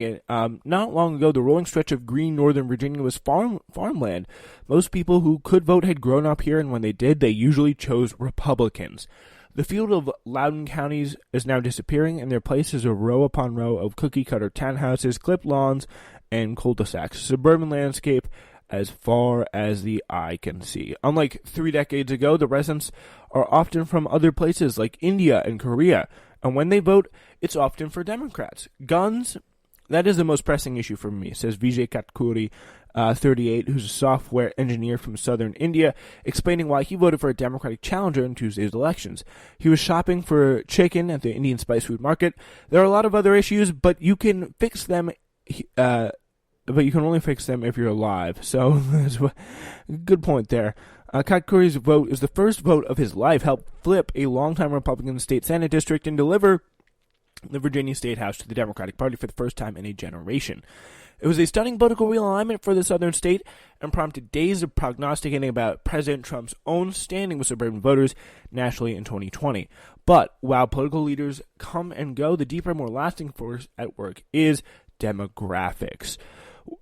Not long ago, the rolling stretch of green Northern Virginia was farmland. Most people who could vote had grown up here, and when they did, they usually chose Republicans. The field of Loudoun counties is now disappearing, and their place is a row upon row of cookie-cutter townhouses, clipped lawns, and cul-de-sacs. Suburban landscape as far as the eye can see. Unlike 3 decades ago, the residents are often from other places like India and Korea, and when they vote, it's often for Democrats. Guns, that is the most pressing issue for me, says Vijay Katkuri, 38, who's a software engineer from southern India, explaining why he voted for a Democratic challenger in Tuesday's elections. He was shopping for chicken at the Indian spice food market. There are a lot of other issues, but you can fix them, but you can only fix them if you're alive. So, that's a good point there. Katkuri's vote is the first vote of his life, helped flip a longtime Republican state Senate district and deliver the Virginia State House to the Democratic Party for the first time in a generation. It was a stunning political realignment for the southern state and prompted days of prognosticating about President Trump's own standing with suburban voters nationally in 2020. But while political leaders come and go, the deeper, more lasting force at work is demographics.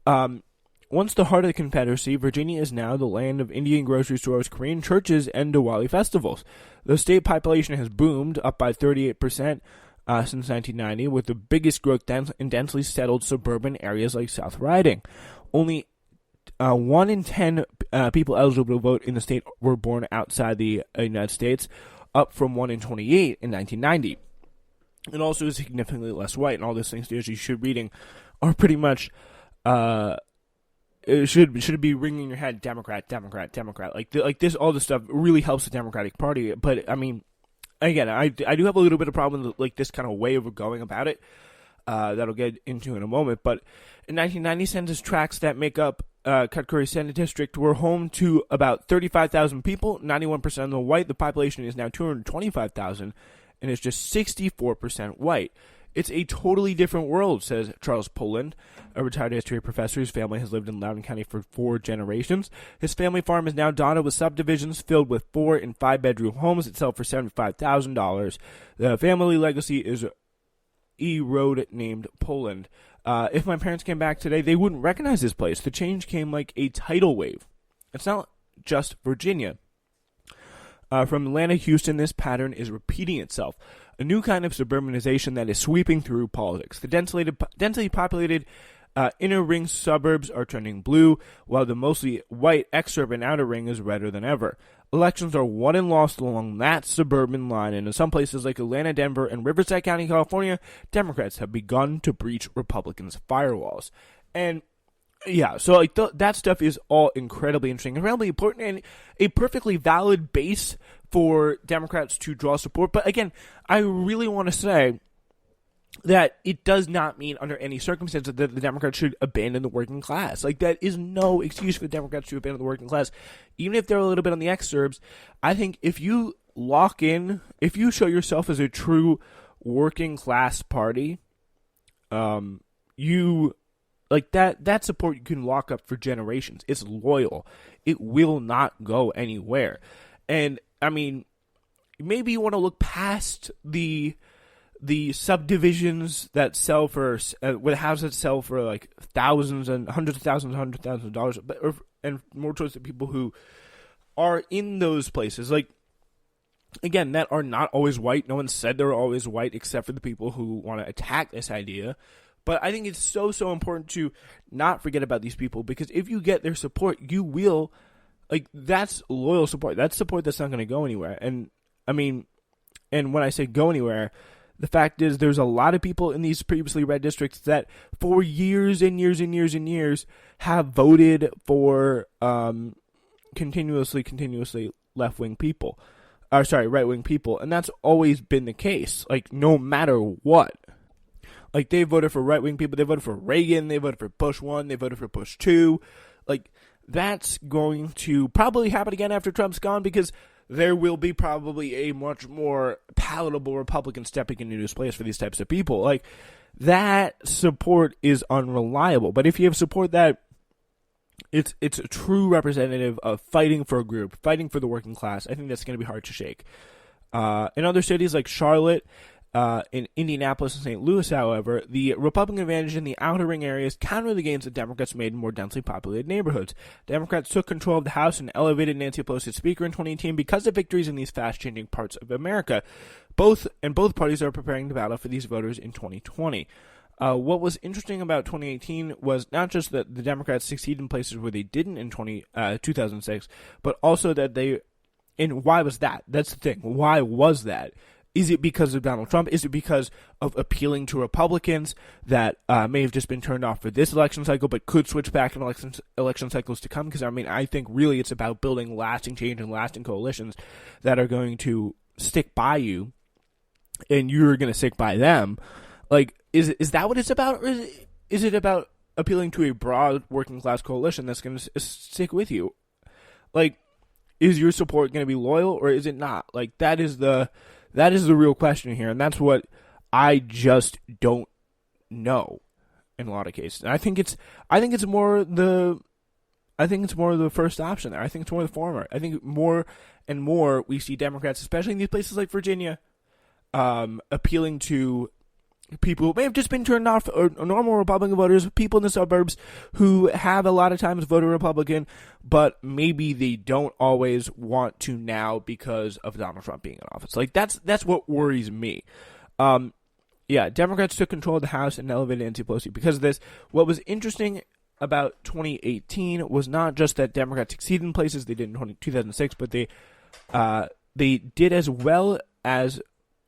Once the heart of the Confederacy, Virginia is now the land of Indian grocery stores, Korean churches, and Diwali festivals. The state population has boomed, up by 38%. Since 1990, with the biggest growth in densely settled suburban areas like South Riding. Only 1 in 10 people eligible to vote in the state were born outside the United States, up from 1 in 28 in 1990. It also is significantly less white, and all those things you should reading are pretty much it should be ringing in your head, Democrat, Democrat, Democrat. Like this, all this stuff really helps the Democratic Party, but I mean. Again, I do have a little bit of problem with like this kind of way of going about it that I'll get into in a moment. But in 1990, census tracts that make up Katkuri's Senate district were home to about 35,000 people, 91% of them white. The population is now 225,000, and it's just 64% white. It's a totally different world, says Charles Poland, a retired history professor whose family has lived in Loudoun County for 4 generations. His family farm is now dotted with subdivisions filled with 4- and 5-bedroom homes that sell for $75,000. The family legacy is E. Road named Poland. If my parents came back today, they wouldn't recognize this place. The change came like a tidal wave. It's not just Virginia. From Atlanta to Houston, this pattern is repeating itself. A new kind of suburbanization that is sweeping through politics. The densely populated inner ring suburbs are turning blue, while the mostly white exurban outer ring is redder than ever. Elections are won and lost along that suburban line, and in some places like Atlanta, Denver, and Riverside County, California, Democrats have begun to breach Republicans' firewalls. And yeah, so like that stuff is all incredibly interesting, incredibly important, and a perfectly valid base for Democrats to draw support. But again, I really want to say that it does not mean under any circumstances that the Democrats should abandon the working class. Like, that is no excuse for the Democrats to abandon the working class. Even if they're a little bit on the exurbs, I think if you lock in, if you show yourself as a true working class party, you... like that support you can lock up for generations. It's loyal. It will not go anywhere. And I mean, maybe you want to look past the subdivisions that sell for with houses that sell for like thousands and hundreds of thousands of dollars, and more towards the people who are in those places. Like, again, that are not always white. No one said they're always white, except for the people who want to attack this idea. But I think it's so important to not forget about these people, because if you get their support, you will, like, that's loyal support. That's support that's not going to go anywhere. And, I mean, and when I say go anywhere, the fact is there's a lot of people in these previously red districts that for years and years and years and years have voted for continuously left-wing people. Right-wing people. And that's always been the case, like, no matter what. Like, they voted for right-wing people. They voted for Reagan. They voted for Bush 1. They voted for Bush 2. Like, that's going to probably happen again after Trump's gone, because there will be probably a much more palatable Republican stepping into this place for these types of people. Like, that support is unreliable. But if you have support that it's a true representative of fighting for a group, fighting for the working class, I think that's going to be hard to shake. In other cities like Charlotte, in Indianapolis and St. Louis, however, the Republican advantage in the outer ring areas countered the gains that Democrats made in more densely populated neighborhoods. Democrats took control of the House and elevated Nancy Pelosi as Speaker in 2018 because of victories in these fast-changing parts of America. Both parties are preparing to battle for these voters in 2020. What was interesting about 2018 was not just that the Democrats succeeded in places where they didn't in 2006, but also that they... And why was that? That's the thing. Why was that? Is it because of Donald Trump? Is it because of appealing to Republicans that may have just been turned off for this election cycle but could switch back in election cycles to come? Because, I think really it's about building lasting change and lasting coalitions that are going to stick by you and you're going to stick by them. Like, is that what it's about? Or is it about appealing to a broad working class coalition that's going to stick with you? Like, is your support going to be loyal or is it not? Like, that is the real question here, and that's what I just don't know in a lot of cases. And I think it's more the first option there. I think it's more the former. I think more and more we see Democrats, especially in these places like Virginia, appealing to people who may have just been turned off, or normal Republican voters, people in the suburbs who have a lot of times voted Republican, but maybe they don't always want to now because of Donald Trump being in office. Like, that's what worries me. Democrats took control of the House and elevated Nancy Pelosi because of this. What was interesting about 2018 was not just that Democrats succeeded in places they did in 2006, but they did as well as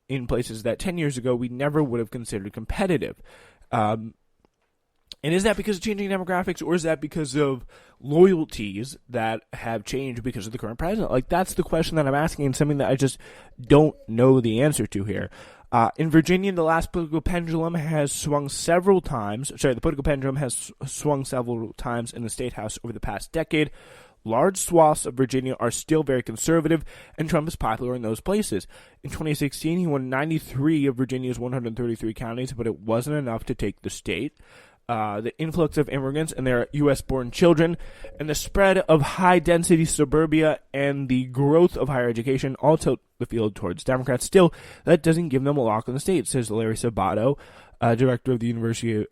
in places that 10 years ago we never would have considered competitive. And is that because of changing demographics, or is that because of loyalties that have changed because of the current president? Like, that's the question that I'm asking, and something that I just don't know the answer to here. In Virginia, the political pendulum has swung several times. The political pendulum has swung several times in the state house over the past decade. Large swaths of Virginia are still very conservative, and Trump is popular in those places. In 2016, he won 93 of Virginia's 133 counties, but it wasn't enough to take the state. The influx of immigrants and their U.S.-born children, and the spread of high-density suburbia and the growth of higher education all tilt the field towards Democrats. Still, that doesn't give them a lock on the state, says Larry Sabato, director of the University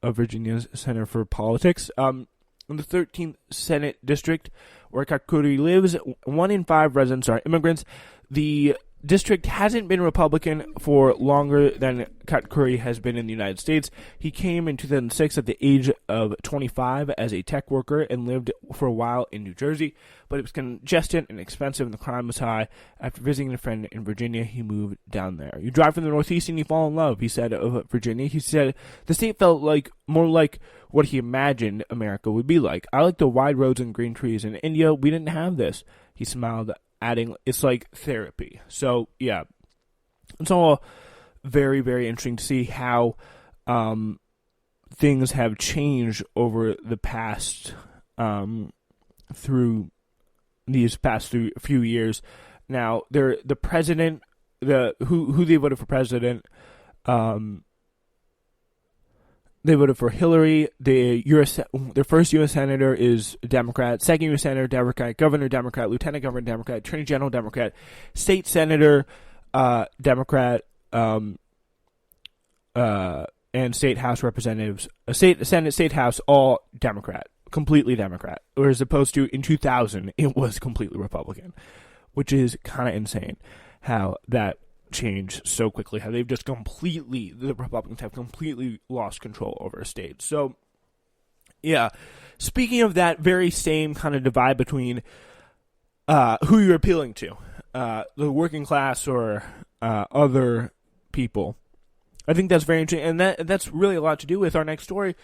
of Virginia's Center for Politics. In the 13th Senate District, where Kakuri lives, 1 in 5 residents are immigrants. The district hasn't been Republican for longer than Kakuri has been in the United States. He came in 2006 at the age of 25 as a tech worker and lived for a while in New Jersey, but it was congested and expensive and the crime was high. After visiting a friend in Virginia, he moved down there. You drive from the Northeast and you fall in love, he said of Virginia. He said the state felt more like what he imagined America would be like. I like the wide roads and green trees. In India, we didn't have this. He smiled, adding, it's like therapy. So, yeah, it's all very, very interesting to see how things have changed over the past, through these past few years. Now, the president, who they voted for president, they voted for Hillary. Their first U.S. Senator is a Democrat. Second U.S. Senator, Democrat. Governor, Democrat. Lieutenant Governor, Democrat. Attorney General, Democrat. State Senator, Democrat. And State House Representatives. Senate, State House, all Democrat. Completely Democrat. Whereas opposed to in 2000, it was completely Republican. Which is kind of insane how that change so quickly, how they've just the Republicans have completely lost control over a state. So, yeah, speaking of that very same kind of divide between who you're appealing to, the working class or other people, I think that's very interesting, and that's really a lot to do with our next story,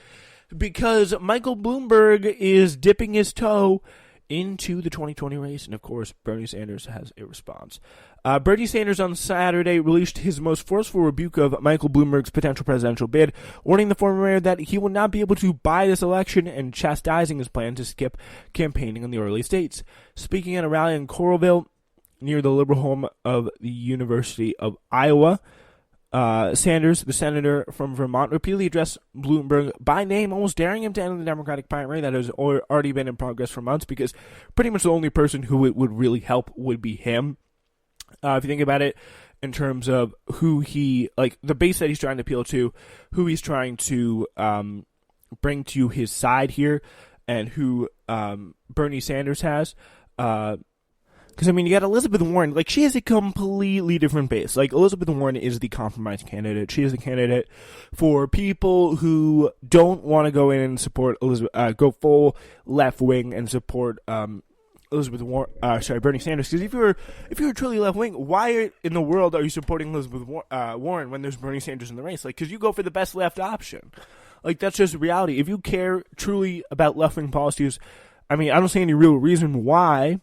because Michael Bloomberg is dipping his toe into the 2020 race, and of course, Bernie Sanders has a response. Bernie Sanders on Saturday released his most forceful rebuke of Michael Bloomberg's potential presidential bid, warning the former mayor that he will not be able to buy this election and chastising his plan to skip campaigning in the early states. Speaking at a rally in Coralville, near the liberal home of the University of Iowa, Sanders, the senator from Vermont, repeatedly addressed Bloomberg by name, almost daring him to enter the Democratic primary that has already been in progress for months, because pretty much the only person who it would really help would be him. If you think about it, in terms of who he, like, the base that he's trying to appeal to, who he's trying to bring to his side here, and who Bernie Sanders has. Because, I mean, you got Elizabeth Warren. Like, she has a completely different base. Like, Elizabeth Warren is the compromise candidate. She is the candidate for people who don't want to go in and support Elizabeth, go full left wing and support Bernie Sanders. Because if you're truly left wing, why in the world are you supporting Elizabeth Warren when there's Bernie Sanders in the race? Like, because you go for the best left option. Like, that's just reality. If you care truly about left wing policies, I mean, I don't see any real reason why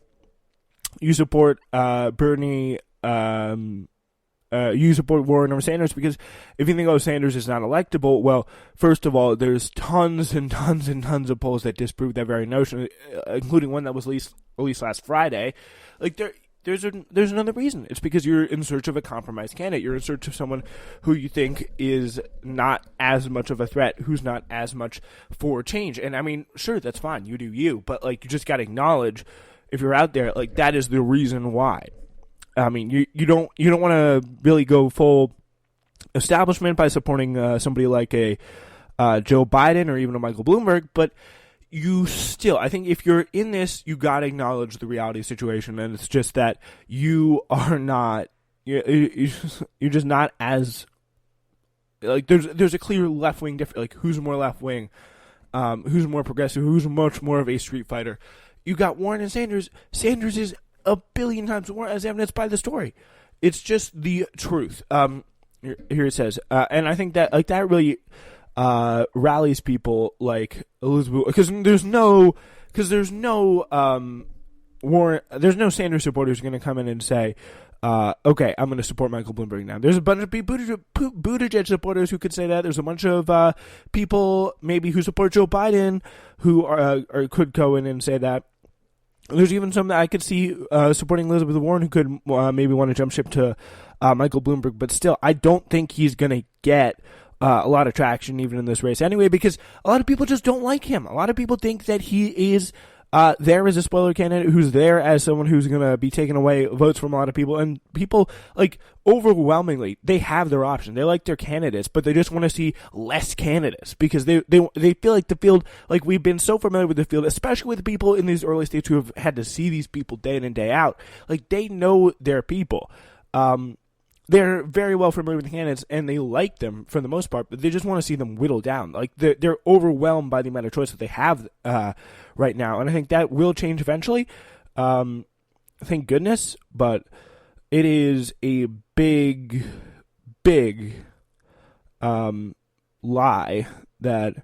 you support Bernie, you support Warren over Sanders, because if you think, oh, Sanders is not electable, well, first of all, there's tons and tons and tons of polls that disprove that very notion, including one that was released last Friday. Like, there's another reason. It's because you're in search of a compromise candidate. You're in search of someone who you think is not as much of a threat, who's not as much for change. And, I mean, sure, that's fine. You do you. But, like, you just got to acknowledge, if you're out there, like, that is the reason why. I mean, you don't want to really go full establishment by supporting somebody like a Joe Biden or even a Michael Bloomberg, but you still, I think if you're in this, you got to acknowledge the reality of the situation, and it's just that you are not, you're just not as, like, there's a clear left-wing difference, like, who's more left-wing, who's more progressive, who's much more of a street fighter. You got Warren and Sanders. Sanders is a billion times more, as evidenced by the story. It's just the truth. Here it says, and I think that, like, that really rallies people like Elizabeth, because there's no Warren, there's no Sanders supporters going to come in and say, okay, I'm going to support Michael Bloomberg now. There's a bunch of Buttigieg supporters who could say that. There's a bunch of people maybe who support Joe Biden who could go in and say that. There's even some that I could see supporting Elizabeth Warren who could maybe want to jump ship to Michael Bloomberg. But still, I don't think he's going to get a lot of traction even in this race anyway, because a lot of people just don't like him. A lot of people think that he is there as a spoiler candidate, who's there as someone who's going to be taking away votes from a lot of people. And people, like, overwhelmingly, they have their option. They like their candidates, but they just want to see less candidates because they feel like the field, like, we've been so familiar with the field, especially with people in these early states who have had to see these people day in and day out. Like, they know their people. They're very well familiar with the candidates, and they like them for the most part, but they just want to see them whittled down. Like, they're overwhelmed by the amount of choice that they have right now, and I think that will change eventually. Thank goodness, but it is a big, big lie that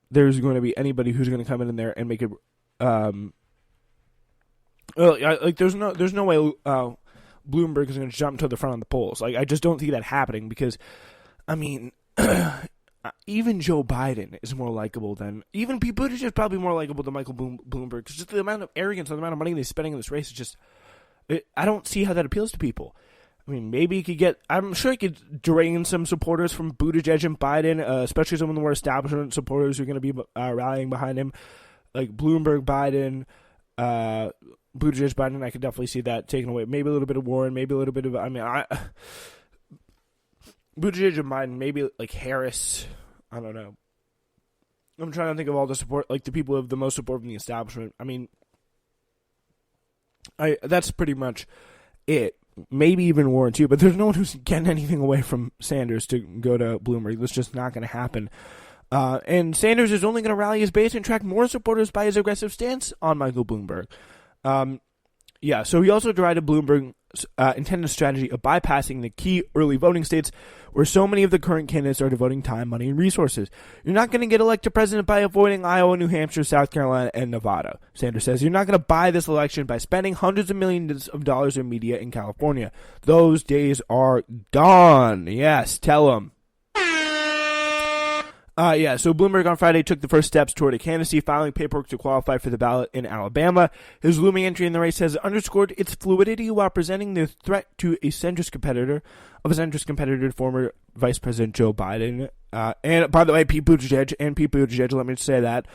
there's going to be anybody who's going to come in there and make it. There's no way. Bloomberg is going to jump to the front of the polls. Like, I just don't see that happening because, I mean, even Joe Biden is more likable than, even Pete Buttigieg is probably more likable than Michael Bloomberg, because just the amount of arrogance and the amount of money they're spending in this race is just, I don't see how that appeals to people. I mean, maybe he could get, I'm sure he could drain some supporters from Buttigieg and Biden, especially some of the more establishment supporters who are going to be rallying behind him, like Bloomberg, Biden, Buttigieg, Biden. I could definitely see that taken away. Maybe a little bit of Warren, maybe a little bit of, Buttigieg and Biden, maybe like Harris. I don't know. I'm trying to think of all the support, like the people who have the most support from the establishment. I mean, that's pretty much it. Maybe even Warren too, but there's no one who's getting anything away from Sanders to go to Bloomberg. That's just not going to happen. And Sanders is only going to rally his base and attract more supporters by his aggressive stance on Michael Bloomberg. So he also derided Bloomberg's intended strategy of bypassing the key early voting states where so many of the current candidates are devoting time, money, and resources. You're not going to get elected president by avoiding Iowa, New Hampshire, South Carolina, and Nevada, Sanders says. You're not going to buy this election by spending hundreds of millions of dollars in media in California. Those days are gone. Yes, tell them. So Bloomberg on Friday took the first steps toward a candidacy, filing paperwork to qualify for the ballot in Alabama. His looming entry in the race has underscored its fluidity while presenting the threat to a centrist competitor, former Vice President Joe Biden. And by the way, Pete Buttigieg, let me just say that.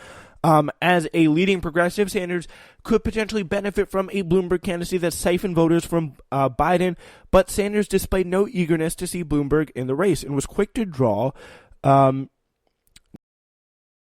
As a leading progressive, Sanders could potentially benefit from a Bloomberg candidacy that siphoned voters from Biden, but Sanders displayed no eagerness to see Bloomberg in the race and was quick to draw